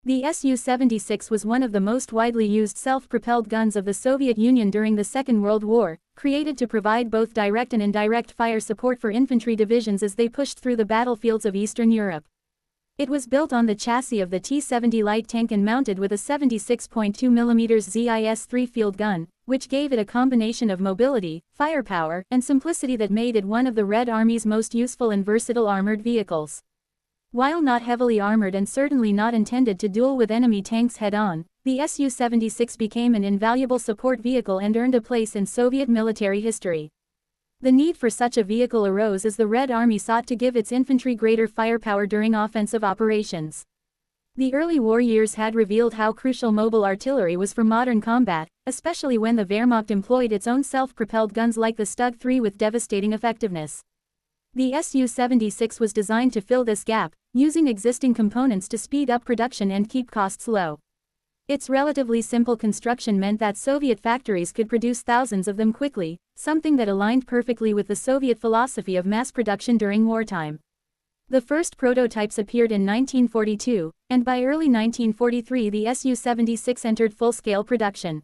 The Su-76 was one of the most widely used self-propelled guns of the Soviet Union during the Second World War, created to provide both direct and indirect fire support for infantry divisions as they pushed through the battlefields of Eastern Europe. It was built on the chassis of the T-70 light tank and mounted with a 76.2 mm ZIS-3 field gun, which gave it a combination of mobility, firepower, and simplicity that made it one of the Red Army's most useful and versatile armored vehicles. While not heavily armored and certainly not intended to duel with enemy tanks head-on, the Su-76 became an invaluable support vehicle and earned a place in Soviet military history. The need for such a vehicle arose as the Red Army sought to give its infantry greater firepower during offensive operations. The early war years had revealed how crucial mobile artillery was for modern combat, especially when the Wehrmacht employed its own self-propelled guns like the Stug-3 with devastating effectiveness. The Su-76 was designed to fill this gap, using existing components to speed up production and keep costs low. Its relatively simple construction meant that Soviet factories could produce thousands of them quickly, something that aligned perfectly with the Soviet philosophy of mass production during wartime. The first prototypes appeared in 1942, and by early 1943 the Su-76 entered full-scale production.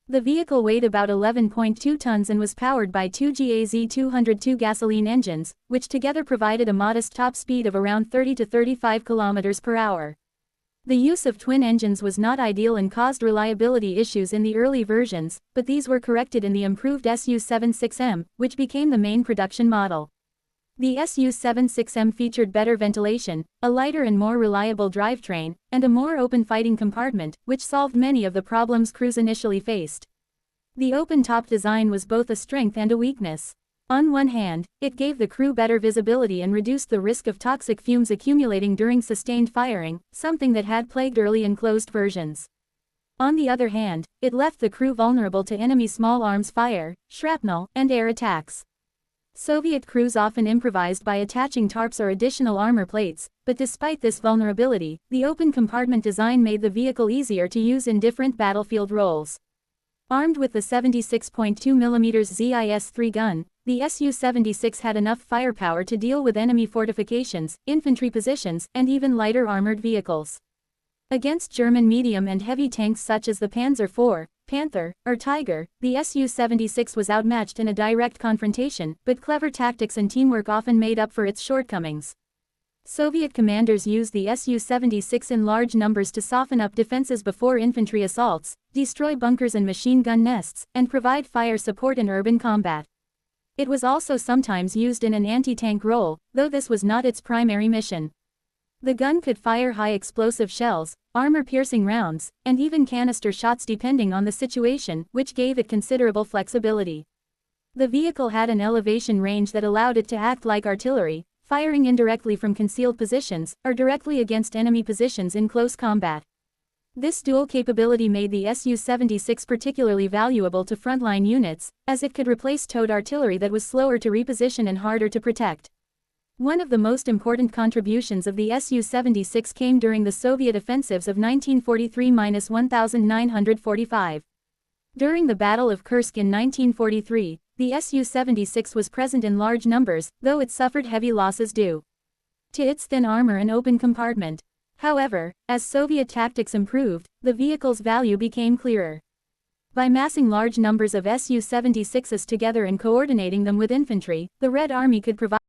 The vehicle weighed about 11.2 tons and was powered by two GAZ-202 gasoline engines, which together provided a modest top speed of around 30 to 35 km per hour. The use of twin engines was not ideal and caused reliability issues in the early versions, but these were corrected in the improved Su-76M, which became the main production model. The Su-76M featured better ventilation, a lighter and more reliable drivetrain, and a more open fighting compartment, which solved many of the problems crews initially faced. The open-top design was both a strength and a weakness. On one hand, it gave the crew better visibility and reduced the risk of toxic fumes accumulating during sustained firing, something that had plagued early enclosed versions. On the other hand, it left the crew vulnerable to enemy small arms fire, shrapnel, and air attacks. Soviet crews often improvised by attaching tarps or additional armor plates, but despite this vulnerability, the open compartment design made the vehicle easier to use in different battlefield roles. Armed with the 76.2 mm ZIS-3 gun, the Su-76 had enough firepower to deal with enemy fortifications, infantry positions, and even lighter armored vehicles. Against German medium and heavy tanks such as the Panzer IV, Panther, or Tiger, the Su-76 was outmatched in a direct confrontation, but clever tactics and teamwork often made up for its shortcomings. Soviet commanders used the Su-76 in large numbers to soften up defenses before infantry assaults, destroy bunkers and machine gun nests, and provide fire support in urban combat. It was also sometimes used in an anti-tank role, though this was not its primary mission. The gun could fire high-explosive shells, armor-piercing rounds, and even canister shots depending on the situation, which gave it considerable flexibility. The vehicle had an elevation range that allowed it to act like artillery, firing indirectly from concealed positions, or directly against enemy positions in close combat. This dual capability made the Su-76 particularly valuable to frontline units, as it could replace towed artillery that was slower to reposition and harder to protect. One of the most important contributions of the Su-76 came during the Soviet offensives of 1943–1945. During the Battle of Kursk in 1943, the Su-76 was present in large numbers, though it suffered heavy losses due to its thin armor and open compartment. However, as Soviet tactics improved, the vehicle's value became clearer. By massing large numbers of Su-76s together and coordinating them with infantry, the Red Army could provide